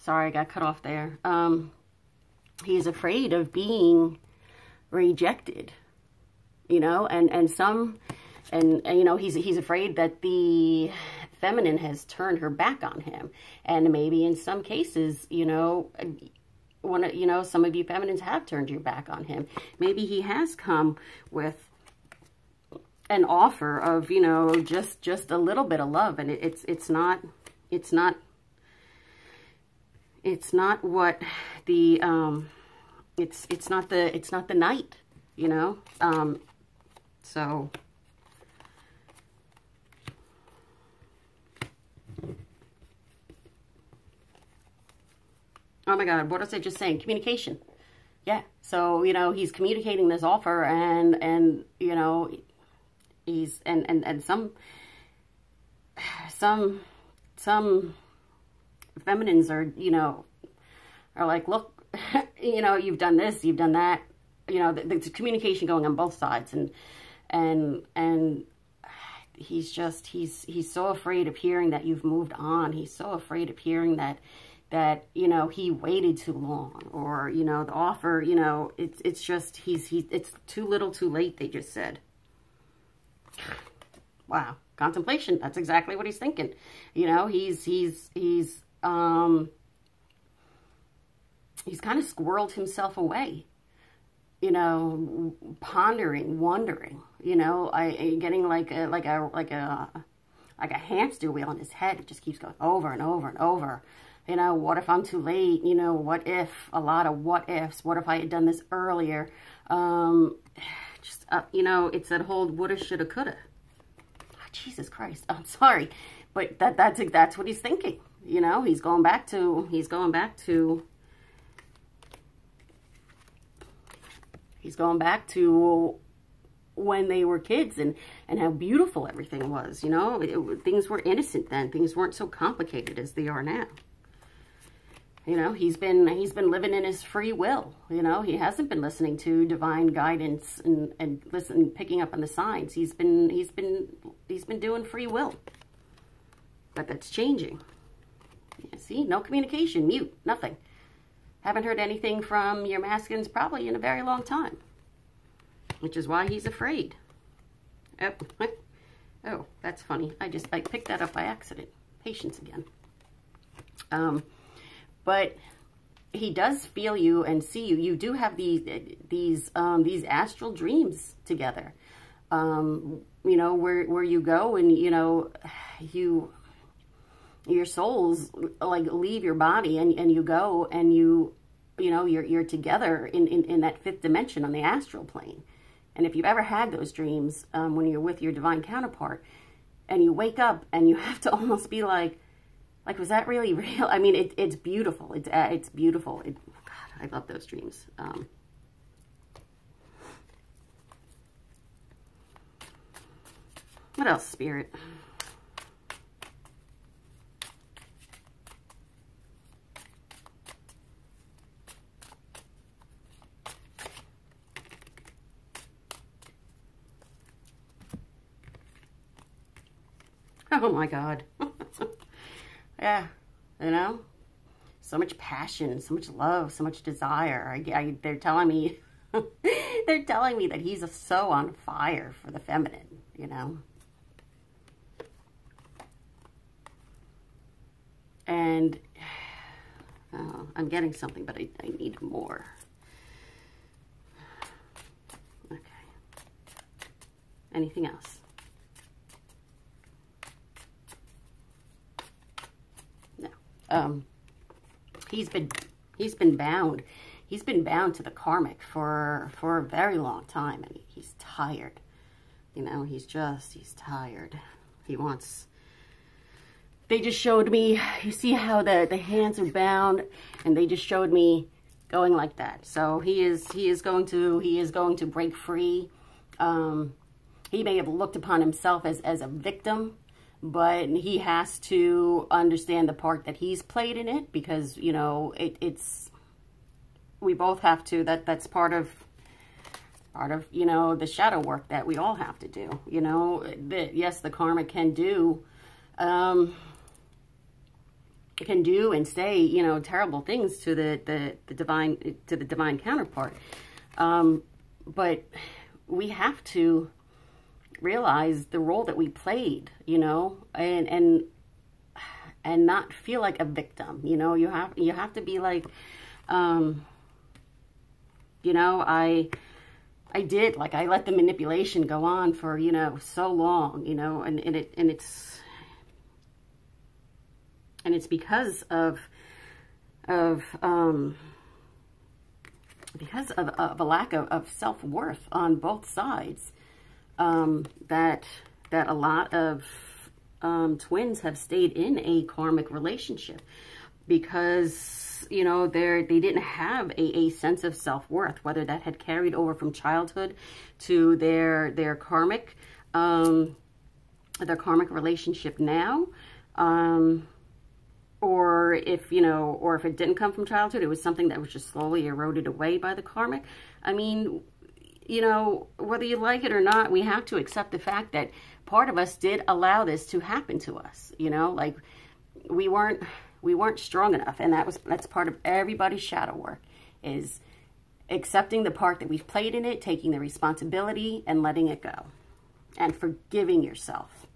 Sorry, I got cut off there. He's afraid of being rejected, you know, and you know, he's afraid that the feminine has turned her back on him. And maybe in some cases, you know, some of you feminines have turned your back on him. Maybe he has come with an offer of, you know, just a little bit of love, and it's not what the it's not the night, you know. So oh my God, what was I just saying? Communication. Yeah. So, you know, he's communicating this offer, and you know, he's and some feminines are, you know, are like, look, you know, you've done this, you've done that, you know, there's communication going on both sides, and he's just, he's so afraid of hearing that you've moved on. He's so afraid of hearing that, you know, he waited too long, or, you know, the offer, you know, it's just, it's too little too late, they just said. Wow. Contemplation. That's exactly what he's thinking. You know, he's kind of squirreled himself away, you know, pondering, wondering, you know, getting like a hamster wheel in his head. It just keeps going over and over and over. You know, what if I'm too late? You know, what if? A lot of what ifs. What if I had done this earlier? You know, it's that whole woulda, shoulda, coulda. Oh, Jesus Christ. I'm sorry. But that's what he's thinking. You know, he's going back to when they were kids, and how beautiful everything was. You know, things were innocent then. Things weren't so complicated as they are now. You know, he's been living in his free will. You know, he hasn't been listening to divine guidance and picking up on the signs. He's been doing free will. But that's changing. Yeah, see, no communication, mute, nothing. Haven't heard anything from your masculines probably in a very long time, which is why he's afraid. Oh, that's funny. I picked that up by accident. Patience again. But he does feel you and see you. You do have these astral dreams together. You know, where you go, and you know, your souls like leave your body, and you go, and you know, you're together in that fifth dimension on the astral plane. And if you've ever had those dreams, when you're with your divine counterpart, and you wake up and you have to almost be like, was that really real? I mean, it's beautiful. It's beautiful. God, I love those dreams. What else, Spirit? Oh my God. Yeah, you know, so much passion, so much love, so much desire. They're telling me, they're telling me that he's so on fire for the feminine, you know. And I'm getting something, but I need more. Okay. Anything else? He's been bound. He's been bound to the karmic for a very long time, and he's tired. You know, he's tired. He wants. They just showed me. You see how the hands are bound, and they just showed me going like that. So he is going to break free. He may have looked upon himself as a victim, but he has to understand the part that he's played in it, because, you know, we both have to, that's part of, you know, the shadow work that we all have to do, you know. Yes, the karma can do, can do and say, you know, terrible things to the divine counterpart. But we have to realize the role that we played, you know, and not feel like a victim. You know, you have to be like, you know, I did, like, I let the manipulation go on for, you know, so long, you know, and it's because of a lack of self-worth on both sides, that a lot of twins have stayed in a karmic relationship because, you know, they didn't have a sense of self-worth, whether that had carried over from childhood to their karmic relationship now, or if, you know, or if it didn't come from childhood, it was something that was just slowly eroded away by the karmic. I mean, you know, whether you like it or not, we have to accept the fact that part of us did allow this to happen to us. You know, like, we weren't strong enough, and that's part of everybody's shadow work, is accepting the part that we've played in it, taking the responsibility and letting it go, and forgiving yourself.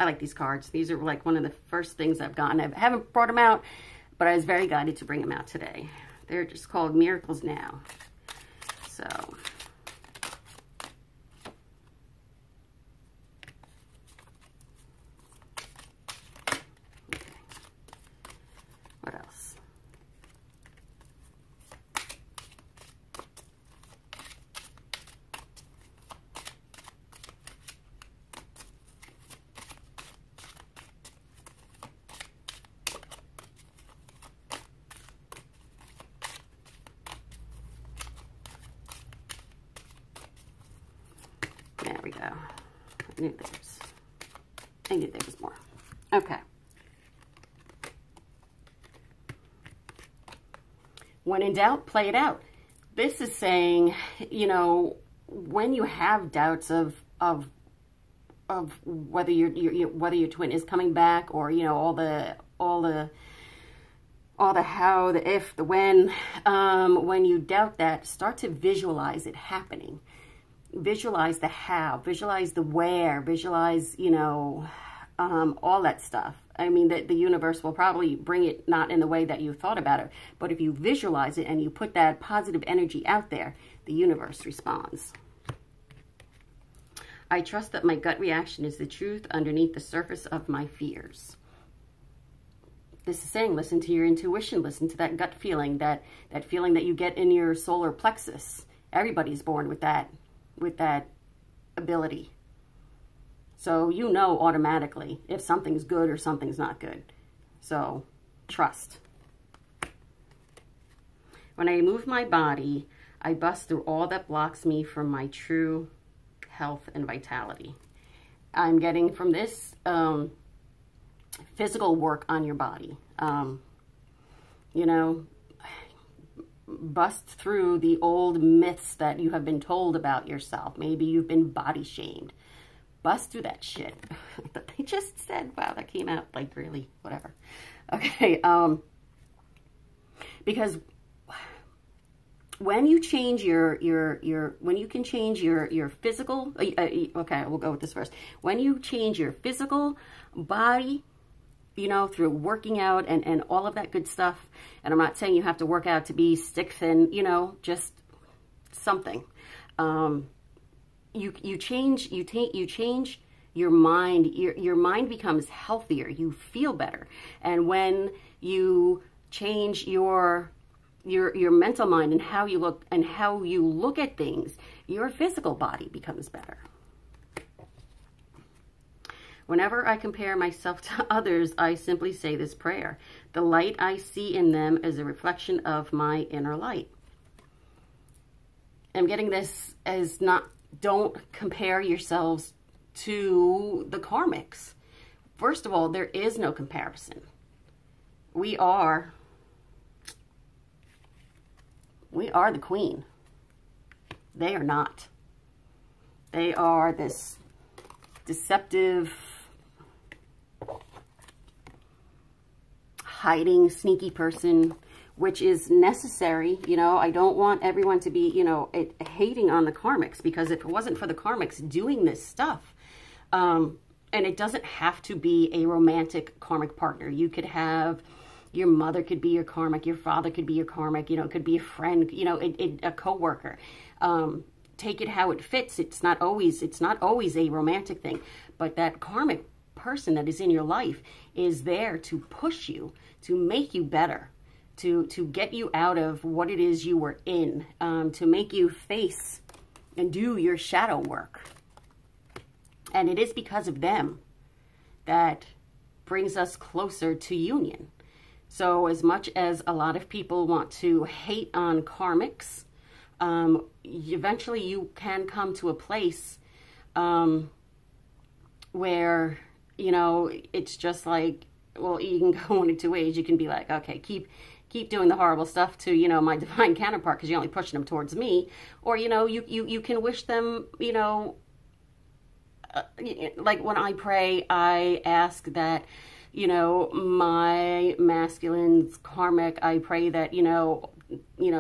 I like these cards. These are like one of the first things I've gotten. I haven't brought them out, but I was very guided to bring them out today. They're just called Miracles Now. So, okay. What else? There we go. I knew there was more. Okay. When in doubt, play it out. This is saying, you know, when you have doubts of whether whether your twin is coming back, or, you know, all the how, the if, the when you doubt that, start to visualize it happening. Visualize the how, visualize the where, visualize, you know, all that stuff. I mean, the universe will probably bring it not in the way that you thought about it, but if you visualize it and you put that positive energy out there, the universe responds. I trust that my gut reaction is the truth underneath the surface of my fears. This is saying, listen to your intuition, listen to that gut feeling, that feeling that you get in your solar plexus. Everybody's born with that ability. So you know automatically if something's good or something's not good. So trust. When I move my body, I bust through all that blocks me from my true health and vitality. I'm getting from this physical work on your body. You know, bust through the old myths that you have been told about yourself. Maybe you've been body shamed. Bust through that shit. They just said, wow, that came out like really, whatever. Okay, because when you change when you can change your physical, okay, we'll go with this first. When you change your physical body, you know, through working out and all of that good stuff. And I'm not saying you have to work out to be stick thin, you know, just something. You change your mind. Your mind becomes healthier. You feel better. And when you change your mental mind and how you look at things, your physical body becomes better. Whenever I compare myself to others, I simply say this prayer. The light I see in them is a reflection of my inner light. I'm getting this as not, don't compare yourselves to the karmics. First of all, there is no comparison. We are the queen. They are not. They are this deceptive hiding, sneaky person, which is necessary. You know, I don't want everyone to be, you know, hating on the karmics, because if it wasn't for the karmics doing this stuff, and it doesn't have to be a romantic karmic partner. You could have, your mother could be your karmic, your father could be your karmic, you know, it could be a friend, you know, a coworker. Take it how it fits. It's not always a romantic thing, but that karmic person that is in your life is there to push you, to make you better, to get you out of what it is you were in, to make you face and do your shadow work. And it is because of them that brings us closer to union. So as much as a lot of people want to hate on karmics, eventually you can come to a place where, you know, it's just like, well, you can go one of two ways. You can be like, okay, keep doing the horrible stuff to, you know, my divine counterpart, because you're only pushing them towards me. Or, you know, you can wish them, you know, like when I pray, I ask that, you know, my masculine's karmic, I pray that, you know,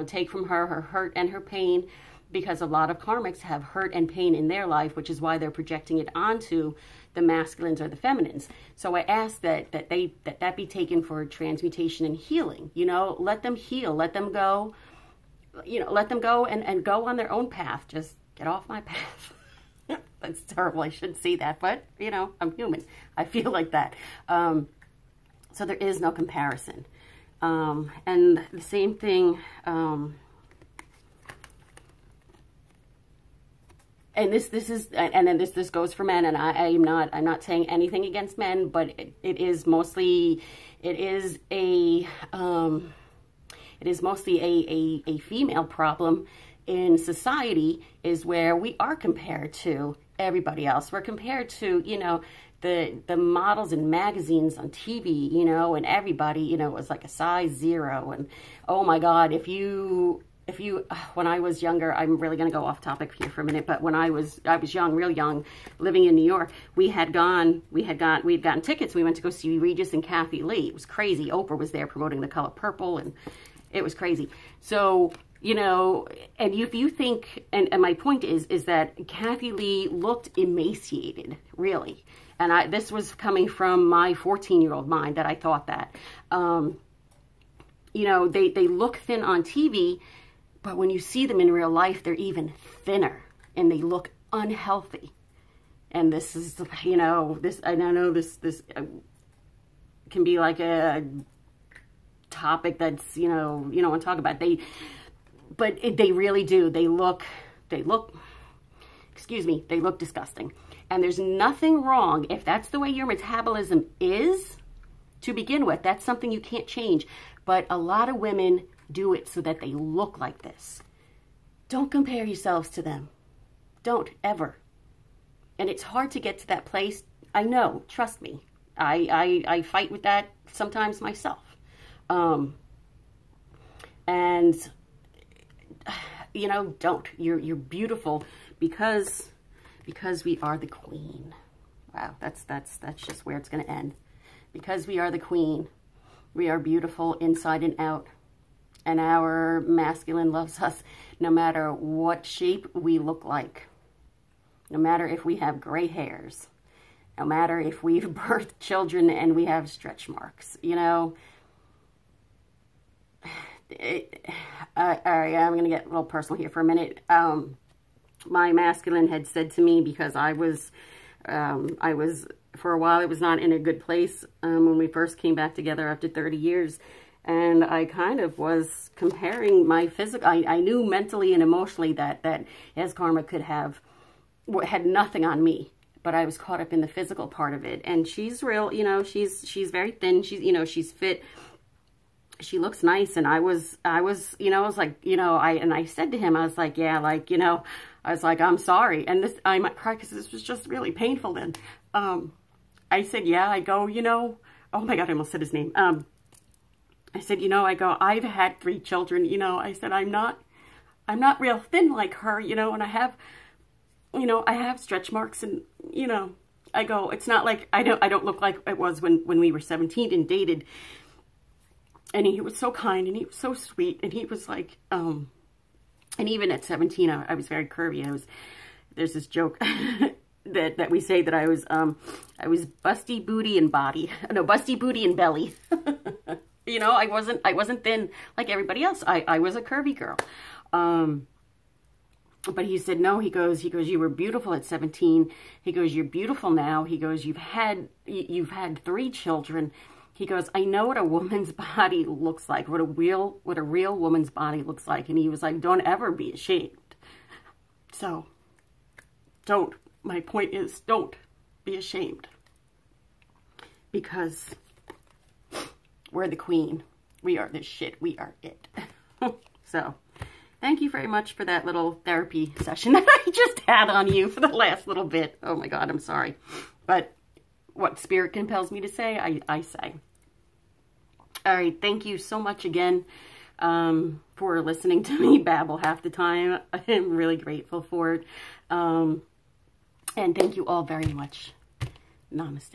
take from her hurt and her pain, because a lot of karmics have hurt and pain in their life, which is why they're projecting it onto the masculines or the feminines. So I ask that be taken for transmutation and healing. You know, let them heal, let them go, you know, let them go and go on their own path. Just get off my path. That's terrible. I shouldn't say that, but, you know, I'm human. I feel like that. So there is no comparison. And the same thing, and this goes for men, and I'm not saying anything against men, but it is mostly a female problem in society, is where we are compared to everybody else. We're compared to, you know, the models in magazines on TV, you know, and everybody, you know, was like a size 0. And oh my God, if you, when I was younger, I'm really going to go off topic here for a minute, but when I was young, real young, living in New York, we had gotten tickets. We went to go see Regis and Kathy Lee. It was crazy. Oprah was there promoting the color purple, and it was crazy. So, you know, and if you think, and my point is that Kathy Lee looked emaciated, really. And this was coming from my 14-year-old mind, that I thought that. You know, they look thin on TV, but when you see them in real life, they're even thinner, and they look unhealthy. And this is, you know, I know this can be like a topic that's, you know, you don't want to talk about. But they really do. They look disgusting. And there's nothing wrong if that's the way your metabolism is to begin with. That's something you can't change. But a lot of women do it so that they look like this. Don't compare yourselves to them. Don't, ever. And it's hard to get to that place. I know, trust me. I fight with that sometimes myself. And, you know, don't. You're beautiful because we are the queen. Wow, that's just where it's going to end. Because we are the queen, we are beautiful inside and out. And our masculine loves us no matter what shape we look like. No matter if we have gray hairs. No matter if we've birthed children and we have stretch marks. You know, all right, I'm going to get a little personal here for a minute. My masculine had said to me, because I was, for a while, I was not in a good place when we first came back together after 30 years. And I kind of was comparing my physical, I knew mentally and emotionally that as karma had nothing on me, but I was caught up in the physical part of it. And she's real, you know, she's very thin, she's, you know, she's fit, she looks nice. And I was, you know, I was like, you know, I said to him, I was like, yeah, like, you know, I was like, I'm sorry. And I might cry because this was just really painful then. I said, yeah, I go, you know, oh my God, I almost said his name. I said, you know, I go, I've had 3 children, you know, I said, I'm not real thin like her, you know, and I have, you know, I have stretch marks, and, you know, I go, it's not like, I don't look like it was when we were 17 and dated. And he was so kind, and he was so sweet, and he was like, and even at 17, I was very curvy. There's this joke that we say that I was busty booty and body. No, busty booty and belly. You know, I wasn't thin like everybody else. I was a curvy girl. But he said, no, he goes, you were beautiful at 17. He goes, you're beautiful now. He goes, you've had 3 children. He goes, I know what a woman's body looks like, what a real woman's body looks like. And he was like, don't ever be ashamed. So, my point is, don't be ashamed. Because we're the queen. We are the shit. We are it. So, thank you very much for that little therapy session that I just had on you for the last little bit. Oh my God, I'm sorry. But what Spirit compels me to say, I say. All right, thank you so much again for listening to me babble half the time. I'm really grateful for it. And thank you all very much. Namaste.